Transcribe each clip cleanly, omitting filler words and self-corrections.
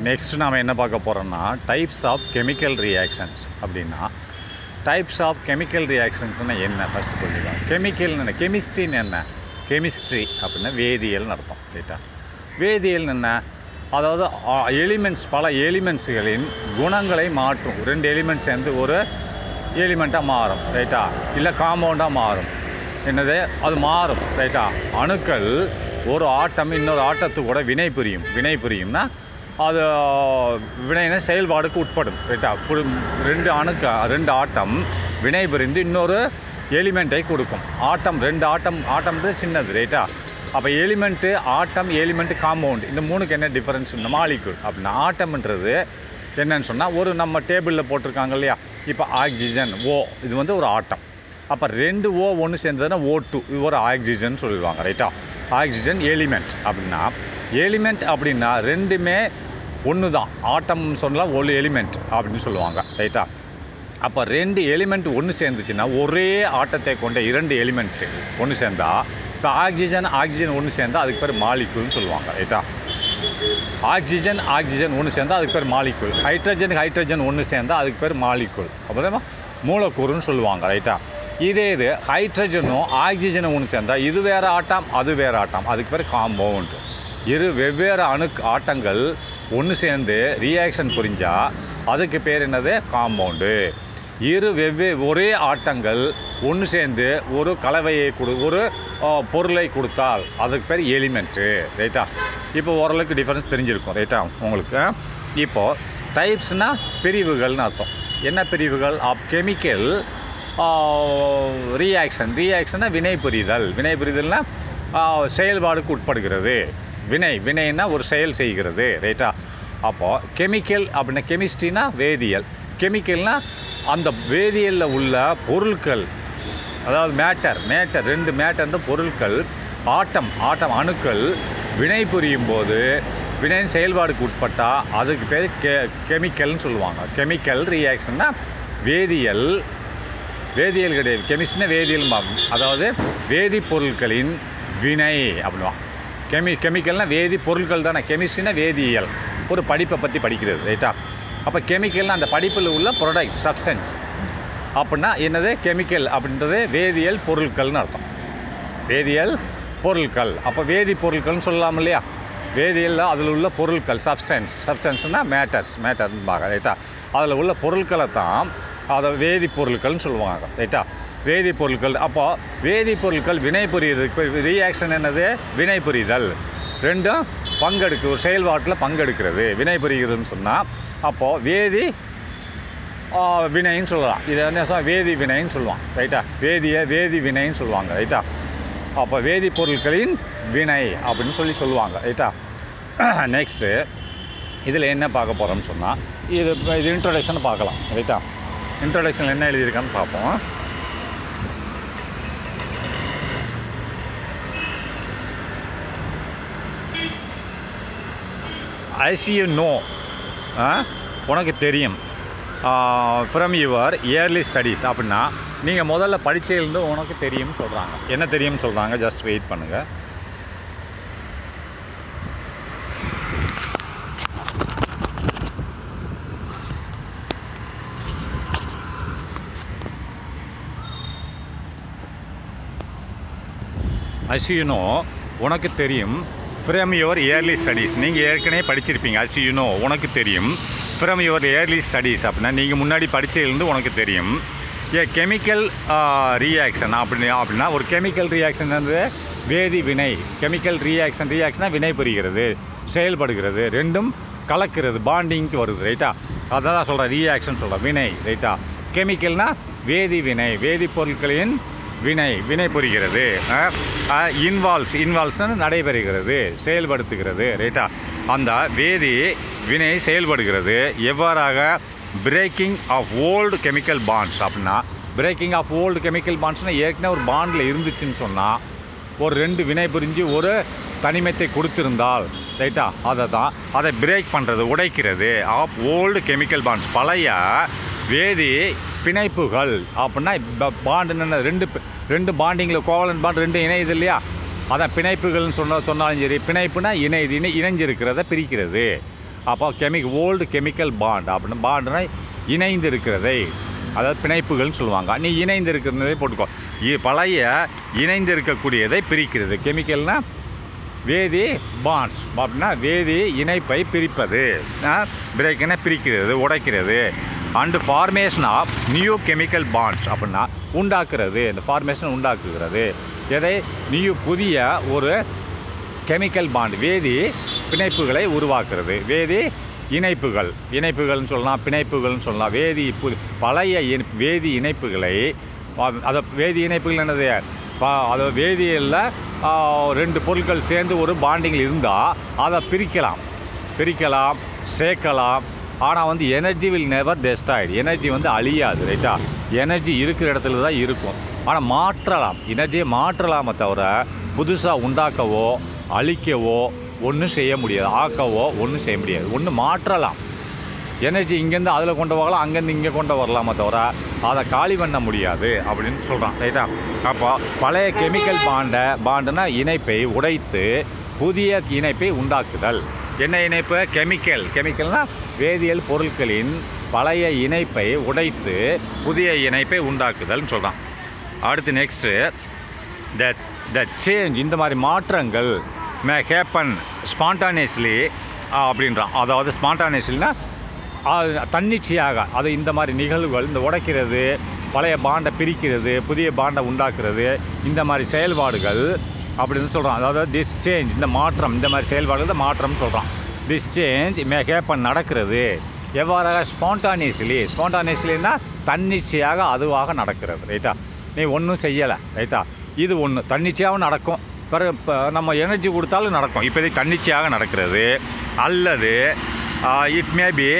Next நாம் என்ன பார்க்க போகிறோம்னா டைப்ஸ் ஆஃப் கெமிக்கல் ரியாக்ஷன்ஸ். அப்படின்னா டைப்ஸ் ஆஃப் கெமிக்கல் ரியாக்ஷன்ஸ்னால் என்ன ஃபஸ்ட்டு புரிஞ்சுக்கலாம். கெமிக்கல்னு என்ன, கெமிஸ்ட்ரின்னு என்ன, கெமிஸ்ட்ரி அப்படின்னா வேதியியல்னு அர்த்தம். ரைட்டா, வேதியியல் என்ன, அதாவது எலிமெண்ட்ஸ், பல எலிமெண்ட்ஸுகளின் குணங்களை மாற்றும். ரெண்டு எலிமெண்ட்ஸ் சேர்ந்து ஒரு எலிமெண்ட்டாக மாறும். ரைட்டா, இல்லை காம்பவுண்டாக மாறும். என்னது, அது மாறும். ரைட்டா, அணுக்கள் ஒரு ஆட்டம் இன்னொரு ஆட்டத்துக்கு கூட வினை புரியும்னா அது வினைன செயல்பாடுக்கு உட்படும். ரைட்டா, ரெண்டு ஆட்டம் வினை புரிந்து இன்னொரு எலிமெண்ட்டை கொடுக்கும். ஆட்டம்ன்றது சின்னது. ரைட்டா, அப்போ எலிமெண்ட்டு ஆட்டம், எலிமெண்ட்டு காம்பவுண்ட், இந்த மூணுக்கு என்ன டிஃபரன்ஸ்? இந்த மாலிக்யூல் அப்படின்னா ஆட்டம்ன்றது என்னன்னு சொன்னால், ஒரு நம்ம டேபிளில் போட்டிருக்காங்க இல்லையா, இப்போ ஆக்சிஜன் ஓ, இது வந்து ஒரு ஆட்டம். அப்போ ரெண்டு ஓ ஒன்று சேர்ந்ததுன்னா O2, இது ஒரு ஆக்சிஜன் சொல்லுவாங்க. ரைட்டா, ஆக்சிஜன் எலிமெண்ட். அப்படின்னா ரெண்டுமே ஒன்று தான். ஆட்டம் சொன்னால் ஒரு எலிமெண்ட் அப்படின்னு சொல்லுவாங்க. ரைட்டா, அப்போ ரெண்டு எலிமெண்ட் ஒன்று சேர்ந்துச்சுன்னா ஒரே ஆட்டத்தை கொண்ட இரண்டு எலிமெண்ட்டு ஒன்று சேர்ந்தா, இப்போ ஆக்சிஜன் ஒன்று சேர்ந்தால் அதுக்கு பேர் மாலிக்யூல்னு சொல்லுவாங்க. ரைட்டா, ஆக்சிஜன் ஒன்று சேர்ந்தால் அதுக்கு பேர் மாலிக்யூல். ஹைட்ரஜன் ஒன்று சேர்ந்தால் அதுக்கு பேர் மாலிக்யூல், அப்புறமா மூலக்கூறுன்னு சொல்லுவாங்க. ரைட்டா, இது ஹைட்ரஜனும் ஆக்சிஜனும் ஒன்று சேர்ந்தால் இது வேறு ஆட்டம், அது வேறு ஆட்டம், அதுக்கு பேர் காம்பவுண்ட். இரு வெவ்வேறு ஆட்டங்கள் ஒன்று சேர்ந்து ரியாக்ஷன் புரிஞ்சால் அதுக்கு பேர் என்னது? காம்பவுண்டு. ஒரே ஆட்டங்கள் ஒன்று சேர்ந்து ஒரு கலவையை ஒரு பொருளை கொடுத்தால் அதுக்கு பேர் எலிமெண்ட்டு. ரைட்டா, இப்போ ஓரளவுக்கு டிஃபரன்ஸ் தெரிஞ்சிருக்கும். ரைட்டா, உங்களுக்கு இப்போது டைப்ஸ்னால் பிரிவுகள்னு அர்த்தம். என்ன பிரிவுகள்? ஆஃப் கெமிக்கல் ரியாக்ஷன்னா வினை புரிதல்னால் செயல்பாடுக்கு உட்படுகிறது. வினைன்னா ஒரு செயல் செய்கிறது. ரைட்டா, அப்போது கெமிக்கல் அப்படின்னா கெமிஸ்ட்ரினா வேதியியல். கெமிக்கல்னால் அந்த வேதியியலில் உள்ள பொருட்கள், அதாவது ரெண்டு மேட்டர்ன்ற பொருட்கள் ஆட்டம் அணுக்கள் வினை புரியும் போது வினையின் செயல்பாடுக்கு உட்பட்டால் அதுக்கு பேர் கெமிக்கல்னு சொல்லுவாங்க. கெமிக்கல் ரியாக்ஷன்னா வேதியியல் கிடையாது. கெமிஸ்ட்ரினா வேதியியல், அதாவது வேதிப்பொருட்களின் வினை அப்படின்வாங்க. கெமிக்கல்னால் வேதிப்பொருட்கள் தானே. கெமிஸ்ட்ரினா வேதியியல், ஒரு படிப்பை பற்றி படிக்கிறது. ரைட்டா, அப்போ கெமிக்கல்னால் அந்த படிப்பில் உள்ள ப்ராடக்ட், சப்ஸ்டன்ஸ் அப்படின்னா என்னது? கெமிக்கல் அப்படின்றது வேதியியல் பொருட்கள்னு அர்த்தம். வேதியியல் பொருட்கள், அப்போ வேதிப்பொருட்கள்னு சொல்லலாம் இல்லையா. வேதியியலில் அதில் உள்ள பொருட்கள், சப்ஸ்டன்ஸ்னால் மேட்டர்பாங்க. ரைட்டா, அதில் உள்ள பொருட்களை தான் அதை வேதிப்பொருட்கள்னு சொல்லுவாங்க. ரைட்டா, வேதிப்பொருட்கள். அப்போ வேதிப்பொருட்கள் வினை புரியுறதுக்கு ரியாக்ஷன் என்னது? வினை புரிதல். ரெண்டும் ஒரு செயல்பாட்டில் பங்கெடுக்கிறது, வினை புரிகிறதுன்னு சொன்னால் அப்போது வினைன்னு சொல்லலாம். இதை என்ன வேதி வினைன்னு சொல்லுவாங்க. ரைட்டா, வேதி வினைன்னு சொல்லுவாங்க. ரைட்டா, அப்போ வேதிப்பொருட்களின் வினை அப்படின்னு சொல்லுவாங்க. ரைட்டா, நெக்ஸ்ட்டு இதில் என்ன பார்க்க போகிறோம்னு சொன்னால், இது இன்ட்ரோடக்ஷன் பார்க்கலாம். ரைட்டா, இன்ட்ரோடக்ஷனில் என்ன எழுதியிருக்கான்னு பார்ப்போம். as you know, உனக்கு தெரியும், ஃப்ரம் யுவர் இயர்லி ஸ்டடீஸ் அப்படின்னா நீங்கள் முதல்ல படிச்சதுலேருந்து உனக்கு தெரியும்னு சொல்கிறாங்க. என்ன தெரியும்னு சொல்கிறாங்க? ஜஸ்ட் வெயிட் பண்ணுங்கள். as you know, உனக்கு தெரியும், ஃப்ரம் யுவர் இயர்லி ஸ்டடீஸ், நீங்கள் ஏற்கனவே படிச்சிருப்பீங்க. as you know, உனக்கு தெரியும், ஃப்ரம் யுவர் இயர்லி ஸ்டடீஸ் அப்படின்னா நீங்கள் முன்னாடி படித்ததுலேருந்து உனக்கு தெரியும். கெமிக்கல் ரியாக்ஷன் அப்படின்னா ஒரு கெமிக்கல் ரியாக்ஷன் வந்து வேதி வினை. கெமிக்கல் ரியாக்ஷனாக வினை புரிகிறது, செயல்படுகிறது, ரெண்டும் கலக்கிறது, பாண்டிங்க்கு வருது. ரைட்டா, அதான் சொல்கிறேன், ரியாக்ஷன் சொல்கிறேன், வினை. ரைட்டா, கெமிக்கல்னால் வேதி வினை, வேதிப்பொருட்களின் வினை புரிகிறது. இன்வால்வ்ஸ் நடைபெறுகிறது, செயல்படுத்துகிறது. ரைட்டா, அந்த வேதி வினை செயல்படுகிறது. எவ்வாறாக? Breaking of old chemical bonds அப்படின்னா, பிரேக்கிங் ஆஃப் ஓல்டு கெமிக்கல் பாண்ட்ஸ்னால் ஏற்கனவே ஒரு பாண்டில் இருந்துச்சுன்னு சொன்னால், ஒரு ரெண்டு வினை புரிஞ்சு ஒரு தனிமத்தை கொடுத்திருந்தால், ரைட்டா, அதை பிரேக் பண்ணுறது, உடைக்கிறது. ஆஃப் ஓல்டு கெமிக்கல் பாண்ட்ஸ், பழைய வேதி பிணைப்புகள் அப்படின்னா பாண்டுன்னு ரெண்டு பாண்டிங்கில் கோவலன் பாண்ட் ரெண்டு இணையுது இல்லையா, அதான் பிணைப்புகள்னு சொன்னாலும் சரி. பிணைப்புனா இணைஞ்சிருக்கிறத பிரிக்கிறது. அப்போ ஓல்டு கெமிக்கல் பாண்ட் அப்படின்னு பாண்டுனா இணைந்து இருக்கிறதை, அதாவது பிணைப்புகள்னு சொல்லுவாங்க. நீ இணைந்து இருக்கிறதை போட்டுக்கோ. பழைய இணைந்து இருக்கக்கூடியதை பிரிக்கிறது. கெமிக்கல்னால் வேதி பாண்ட்ஸ் அப்படின்னா வேதி இணைப்பை பிரிப்பது, பிரேக்குன்னா பிரிக்கிறது, உடைக்கிறது. And formation of new chemical bonds அப்படின்னா உண்டாக்குறது, இந்த ஃபார்மேஷன் உண்டாக்குகிறது. எதை? புதிய ஒரு கெமிக்கல் பாண்ட், வேதி பிணைப்புகளை உருவாக்குறது. வேதி இணைப்புகள்னு சொல்லலாம், பிணைப்புகள்னு சொல்லலாம். பழைய வேதி இணைப்புகளை, அதை வேதி இணைப்புகள் என்னது? அதை வேதியியலில் 2 பொருட்கள் சேர்ந்து ஒரு பாண்டிங்கில் இருந்தால் அதை பிரிக்கலாம், சேர்க்கலாம். ஆனால் energy will never destroyed. Energy அழியாது, ரைட்டா? எனர்ஜி இருக்கிற இடத்துல தான் இருக்கும். ஆனால் மாற்றலாம், எனர்ஜியை மாற்றலாமே தவிர புதுசாக உண்டாக்கவோ அழிக்கவோ ஒன்றும் செய்ய முடியாது, ஆக்கவோ ஒன்றும் செய்ய முடியாது. ஒன்று மாற்றலாம், எனர்ஜி இங்கேருந்து அதில் கொண்டு வரலாம், அங்கேருந்து இங்கே கொண்டு வரலாமே தவிர அதை காலி பண்ண முடியாது அப்படின்னு சொல்கிறான், ரைட்டா? அப்போ பழைய கெமிக்கல் பாண்டுனா இணைப்பை உடைத்து புதிய இணைப்பை உண்டாக்குதல். என்ன இணைப்பு? கெமிக்கல்னால் வேதியியல் பொருட்களின் பழைய இணைப்பை உடைத்து புதிய இணைப்பை உண்டாக்குதல்னு சொல்கிறான். அடுத்து நெக்ஸ்ட்டு த சேஞ்ச், இந்த மாதிரி மாற்றங்கள் மே ஹேப்பன் ஸ்பான்டானியஸ்லி அப்படின்றான். அதாவது ஸ்பான்டானியஸ்லினா தன்னிச்சையாக, அது இந்த மாதிரி நிகழ்வுகள், இந்த உடைக்கிறது, பழைய பாண்டை பிரிக்கிறது, புதிய பாண்டை உண்டாக்குறது, இந்த மாதிரி செயல்பாடுகள் அப்படின்னு சொல்கிறான். அதாவது திஸ் சேஞ்ச், இந்த மாற்றம், இந்த மாதிரி செயல்பாடுகள் தான் மாற்றம்னு சொல்கிறான். திஸ் சேஞ்ச் மே ஹேப்பன், நடக்கிறது. எவ்வாறாக? ஸ்பான்டானியஸ்லினா தன்னிச்சையாக, அதுவாக நடக்கிறது, ரைட்டா? நீ ஒன்றும் செய்யலை, ரைட்டா? இது ஒன்று தன்னிச்சையாகவும் நடக்கும், பிறகு நம்ம எனர்ஜி கொடுத்தாலும் நடக்கும். இப்போதைக்கு தன்னிச்சையாக நடக்கிறது. அல்லது it may be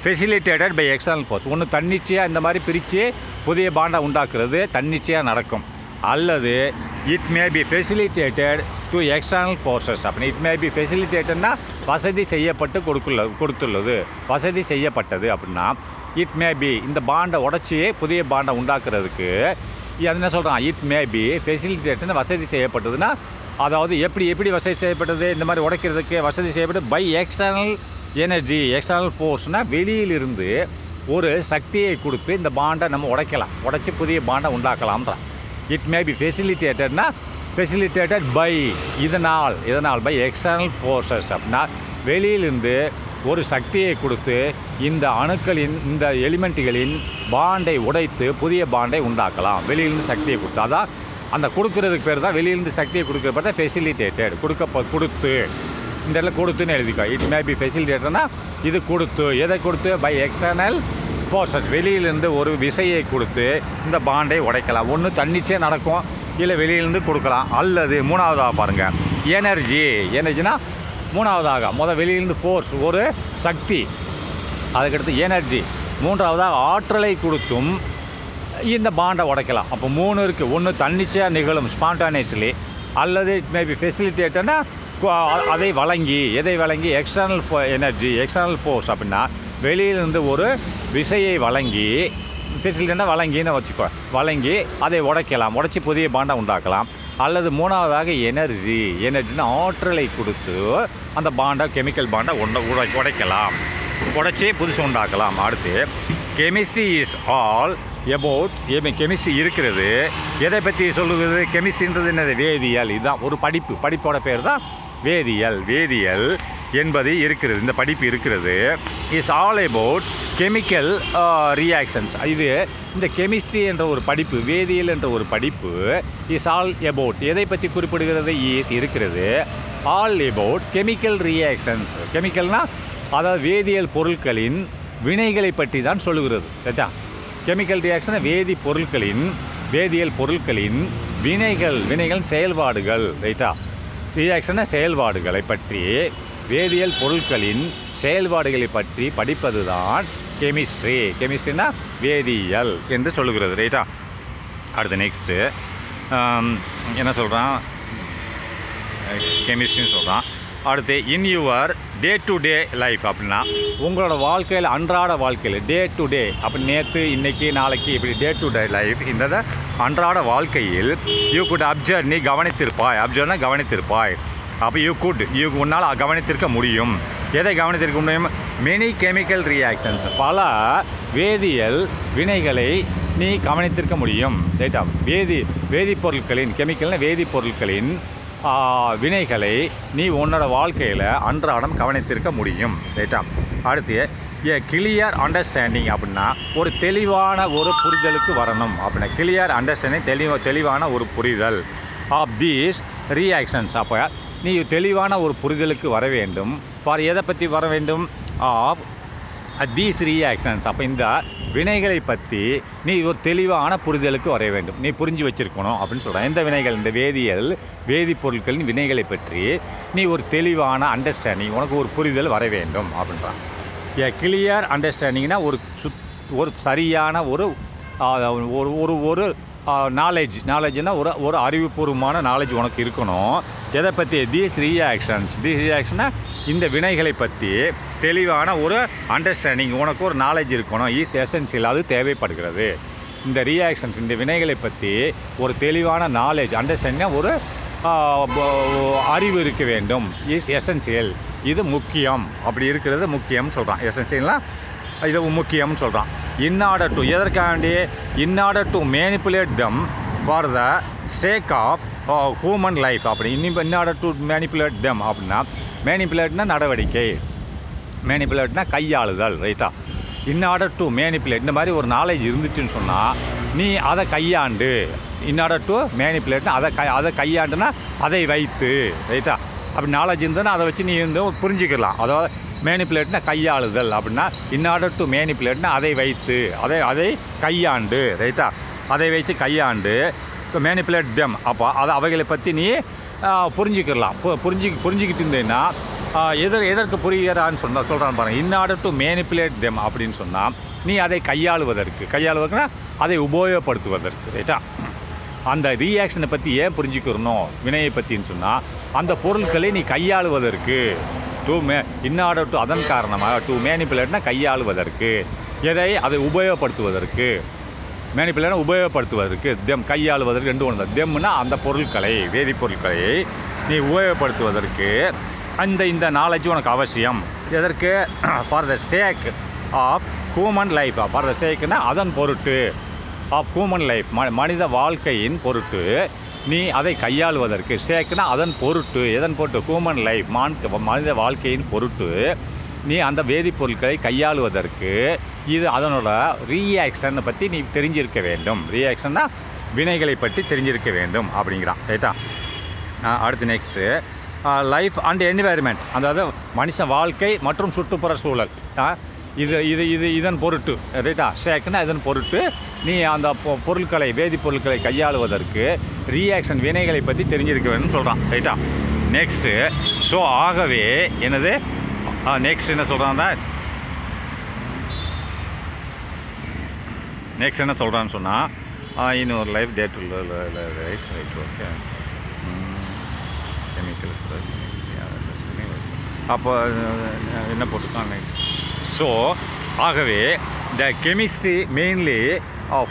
facilitated by external force. ஒன்று தன்னிச்சையாக இந்த மாதிரி பிரித்து புதிய பாண்டை உண்டாக்குறது தன்னிச்சையாக நடக்கும். அல்லது it may be facilitated to external forces. அப்படி இட் மே பி ஃபெசிலிட்டேட்டட்னா வசதி செய்யப்பட்டு கொடுத்துள்ளது, வசதி செய்யப்பட்டது. அப்படின்னா இட் மே பி இந்த பாண்டை உடச்சி புதிய பாண்டை உண்டாக்குறதுக்கு அது என்ன சொல்கிறான்? இட் மே பி ஃபெசிலிட்டேட்டட்னு வசதி செய்யப்பட்டதுன்னா, அதாவது எப்படி வசதி செய்யப்பட்டது? இந்த மாதிரி உடைக்கிறதுக்கு வசதி செய்யப்பட்டு பை எக்ஸ்டர்னல் எனர்ஜி, எக்ஸ்டர்னல் ஃபோர்ஸ்னால் வெளியிலிருந்து ஒரு சக்தியை கொடுத்து இந்த பாண்டை நம்ம உடைச்சி புதிய பாண்டை உண்டாக்கலாம்ன்றான். It may be facilitated by இதனால் பை எக்ஸ்டர்னல் ஃபோர்ஸஸ். அப்படின்னா வெளியிலிருந்து ஒரு சக்தியை கொடுத்து இந்த அணுக்களின், இந்த எலிமெண்ட்டுகளின் பாண்டை உடைத்து புதிய பாண்டை உண்டாக்கலாம். வெளியிலிருந்து சக்தியை கொடுத்து, அதான் அந்த கொடுக்கறதுக்கு பேர் தான் வெளியிலிருந்து சக்தியை கொடுக்குற பேர் தான் ஃபெசிலிட்டேட்டட். கொடுத்து இந்த இடத்துல கொடுத்துன்னு எழுதிக்கோ. இட் மே பி ஃபெசிலிட்டேட்டட்னா இது கொடுத்து, எதை கொடுத்து? பை எக்ஸ்டர்னல் ஃபோர்ஸஸ், வெளியிலிருந்து ஒரு விசையை கொடுத்து இந்த பாண்டை உடைக்கலாம். ஒன்று தன்னிச்சே நடக்கும், இல்லை வெளியிலேருந்து கொடுக்கலாம். அல்லது மூணாவதாக பாருங்கள், எனர்ஜினா மூணாவதாக வெளியிலேருந்து ஃபோர்ஸ், ஒரு சக்தி, அதுக்கடுத்து எனர்ஜி, மூன்றாவதாக ஆற்றலை கொடுத்தும் இந்த பாண்டை உடைக்கலாம். அப்போ 3 இருக்குது. ஒன்று தன்னிச்சையாக நிகழும் ஸ்பான்டானியஸ்லி, அல்லது இட் மே பி ஃபெசிலிட்டேட்டட்னா அதை எதை வழங்கி? External energy, external force. அப்படின்னா வெளியிலிருந்து ஒரு விசையை வழங்கி, ஃபெசிலிட்டேட்டா வழங்கின்னு வச்சுக்கோ, அதை உடைச்சி புதிய பாண்டை உண்டாக்கலாம். அல்லது மூணாவதாக எனர்ஜினா ஆற்றலை கொடுத்து அந்த பாண்டை, கெமிக்கல் பாண்டை உடைக்கலாம், உடைச்சி புதுசு உண்டாக்கலாம். அடுத்து chemistry is all about, chemistry இருக்கிறது எதை பற்றி சொல்லுகிறது? கெமிஸ்ட்ரின்றது என்னது? வேதியியல். இதுதான் ஒரு படிப்போட பேர் தான் வேதியியல் என்பது இருக்கிறது, இந்த படிப்பு இருக்கிறது. Is all about chemical reactions. இந்த கெமிஸ்ட்ரி என்ற ஒரு படிப்பு, வேதியியல் என்ற ஒரு படிப்பு இஸ் ஆல் அபவுட் எதை பற்றி குறிப்பிடுகிறது? இருக்கிறது ஆல் அபவுட் கெமிக்கல் ரியாக்ஷன்ஸ். கெமிக்கல்னால் அதாவது வேதியியல் பொருட்களின் வினைகளை பற்றி தான் சொல்லுகிறது, ரைட்டா? கெமிக்கல் ரியாக்ஷன் வேதியியல் பொருட்களின் வினைகள் செயல்பாடுகள், ரைட்டா? ரியாக்ஷனை செயல்பாடுகளை பற்றி, வேதியியல் பொருட்களின் செயல்பாடுகளை பற்றி படிப்பது தான் கெமிஸ்ட்ரினா வேதியியல் என்று சொல்லுகிறது, ரைட்டா? அடுத்து நெக்ஸ்ட்டு என்ன சொல்கிறான்? கெமிஸ்ட்ரின்னு சொல்கிறான். அடுத்து in your day to day life. அப்படின்னா உங்களோட வாழ்க்கையில், அன்றாட வாழ்க்கையில், டே டு டே, அப்படி நேற்று, இன்றைக்கி, நாளைக்கு, இப்படி டே டு டே லைஃப், இந்த அன்றாட வாழ்க்கையில் யூ குட் அப்சர்வ், நீ கவனித்திருப்பாய். அப்சர்வ்னா கவனித்திருப்பாய். அப்போ உன்னால் கவனித்திருக்க முடியும். எதை கவனித்திருக்க முடியும்? மெனி கெமிக்கல் ரியாக்ஷன்ஸ், பல வேதியியல் வினைகளை நீ கவனித்திருக்க முடியும். ரைட்டா? வேதிப்பொருட்களின், கெமிக்கல்னா வேதிப்பொருட்களின் வினைகளை நீ உன்னோட வாழ்க்கையில் அன்றாடம் கவனித்திருக்க முடியும். ரைட்டா? அடுத்து கிளியர் அண்டர்ஸ்டாண்டிங் அப்படின்னா ஒரு தெளிவான ஒரு புரிதலுக்கு வரணும் அப்படின்னா கிளியர் அண்டர்ஸ்டாண்டிங், தெளிவான ஒரு புரிதல் ஆஃப் தீஸ் ரியாக்ஷன்ஸ். அப்போ நீ தெளிவான ஒரு புரிதலுக்கு வர வேண்டும். எதை பற்றி வர வேண்டும்? Of these reactions. அப்போ இந்த வினைகளை பற்றி நீ ஒரு தெளிவான புரிதலுக்கு வர வேண்டும், நீ புரிஞ்சு வச்சுருக்கணும் அப்படின்னு சொல்கிறேன். எந்த வினைகள்? இந்த வேதிப்பொருட்களின் வினைகளை பற்றி நீ ஒரு தெளிவான அண்டர்ஸ்டாண்டிங், உனக்கு ஒரு புரிதல் வர வேண்டும் அப்படின்றான். கிளியர் அண்டர்ஸ்டாண்டிங்னா ஒரு சரியான ஒரு ஒரு நாலேஜ்னா ஒரு அறிவுபூர்வமான நாலேஜ் உனக்கு இருக்கணும். எதை பற்றி? தீஸ் ரியாக்ஷன்னா இந்த வினைகளை பற்றி தெளிவான ஒரு அண்டர்ஸ்டாண்டிங், உனக்கு ஒரு நாலேஜ் இருக்கணும். இஸ் எசென்சியல், அது தேவைப்படுகிறது. இந்த ரியாக்ஷன்ஸ், இந்த வினைகளை பற்றி ஒரு தெளிவான நாலேஜ், அண்டர்ஸ்டாண்டிங்னா ஒரு அறிவு இருக்க வேண்டும். இஸ் எசென்சியல், இது முக்கியம். அப்படி இருக்கிறது முக்கியம்னு சொல்கிறான். எசென்சியல்னால் இது முக்கியம்னு சொல்கிறான். எதற்காண்டி? In order to manipulate them for the sake of human life. அப்படி in order to manipulate them அப்படின்னா, மேனிப்புலேட்னா நடவடிக்கை, மேனிப்புலேட்னா கையாளுதல். ரைட்டா? இன் ஆர்டர் டு மேனிப்புலேட், இந்த மாதிரி ஒரு நாலேஜ் இருந்துச்சுன்னு சொன்னால் நீ அதை கையாண்டு, இன் ஆர்டர் டு மேனிப்புலேட்னா அதை கையாண்டுனா அதை வைத்து. ரைட்டா? அப்படி நாலேஜ் இருந்ததுன்னா அதை வச்சு நீ புரிஞ்சுக்கலாம். அதாவது மேனிப்புலேட்னா கையாளுதல் அப்படின்னா, இன் ஆர்டர் டு மேனிப்புலேட்னா அதை வைத்து, அதை கையாண்டு. ரைட்டா? அதை வச்சு கையாண்டு மேனிப்புலேட் தெம். அப்போ அவைகளை பற்றி நீ புரிஞ்சுக்கலாம். புரிஞ்சுக்கிட்டு இருந்தேன்னா எதற்கு புரிகிறான்னு சொல்கிறான்னு பாருங்கள். இன் ஆர்டர் டு மேனிப்புலேட் தெம் அப்படின்னு சொன்னால் நீ அதை கையாளுவதற்குனா அதை உபயோகப்படுத்துவதற்கு. ரைட்டா? அந்த ரியாக்ஷனை பற்றி ஏன் புரிஞ்சுக்கிறணும் வினையை பற்றின்னு சொன்னால், அந்த பொருட்களை நீ கையாளுவதற்கு, இன் ஆர்டர் டு, அதன் காரணமாக டு மேனிப்புலேட்னா கையாளுவதற்கு, அதை உபயோகப்படுத்துவதற்கு, மேனிப்புலேட்னா உபயோகப்படுத்துவதற்கு, கையாளுவதற்கு ரெண்டு ஒன்று தான். தெம்னா அந்த பொருட்களை, வேதிப்பொருட்களை நீ உபயோகப்படுத்துவதற்கு இந்த நாலேஜ் உனக்கு அவசியம். எதற்கு? For the sake of human life. For the சேக்னா அதன் பொருட்டு, ஆஃப் ஹியூமன் லைஃப், மனித வாழ்க்கையின் பொருட்டு நீ அதை கையாளுவதற்கு. சேக்குனா அதன் பொருட்டு, எதன் பொருட்டு? ஹியூமன் லைஃப், மனித வாழ்க்கையின் பொருட்டு நீ அந்த வேதிப்பொருட்களை கையாளுவதற்கு இது அதனோட ரியாக்ஷனை பற்றி நீ தெரிஞ்சிருக்க வேண்டும். ரியாக்ஷன்னா வினைகளை பற்றி தெரிஞ்சிருக்க வேண்டும் அப்படிங்கிறான். ரைட்டா? அடுத்து நெக்ஸ்ட்டு லைஃப் அண்ட் என்விரான்மெண்ட், அதாவது மனுஷன் வாழ்க்கை மற்றும் சுற்றுப்புற சூழல். இதன் பொருட்டு. ரைட்டா? ஷேக்குன்னா இதன் பொருட்டு நீ அந்த பொருட்களை, வேதிப்பொருட்களை கையாளுவதற்கு ரியாக்ஷன் வினைகளை பற்றி தெரிஞ்சிருக்க வேணும்னு சொல்கிறான். ரைட்டா? நெக்ஸ்ட்டு ஸோ ஆகவே என்னது நெக்ஸ்ட் என்ன சொல்கிறான்னா, நெக்ஸ்ட் என்ன சொல்கிறான்னு சொன்னால் இன்னொரு life date right okay chemical அப்போ என்ன போட்டுருக்கான் நெக்ஸ்ட். ஸோ ஆகவே இந்த கெமிஸ்ட்ரி மெயின்லி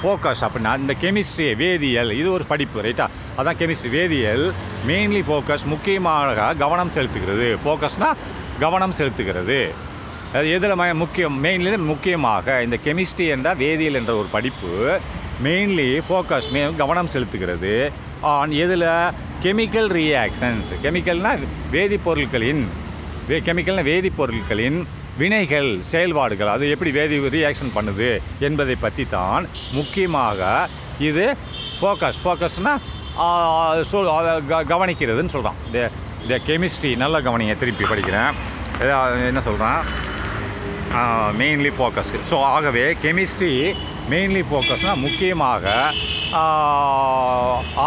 ஃபோக்கஸ் அப்படின்னா, இந்த கெமிஸ்ட்ரி வேதியியல் இது ஒரு படிப்பு. ரைட்டா? அதான் கெமிஸ்ட்ரி வேதியியல் மெயின்லி ஃபோக்கஸ், முக்கியமாக கவனம் செலுத்துகிறது. ஃபோக்கஸ்னால் கவனம் செலுத்துகிறது. அது எதில் மெயின்லி முக்கியமாக இந்த கெமிஸ்ட்ரி என்ற வேதியியல் என்ற ஒரு படிப்பு மெயின்லி ஃபோக்கஸ் கவனம் செலுத்துகிறது ஆன் எதில்? Chemical reactions. கெமிக்கல்னால் வேதிப்பொருட்களின் வினைகள், செயல்பாடுகள், அது எப்படி ரியாக்ஷன் பண்ணுது என்பதை பற்றி தான் முக்கியமாக இது ஃபோக்கஸ்னால் கவனிக்கிறதுன்னு சொல்கிறான். இந்த கெமிஸ்ட்ரி நல்லா கவனிங்க, திருப்பி படிக்கிறேன். என்ன சொல்கிறான்? Mainly focus. ஸோ ஆகவே கெமிஸ்ட்ரி மெயின்லி ஃபோக்கஸ்னால் முக்கியமாக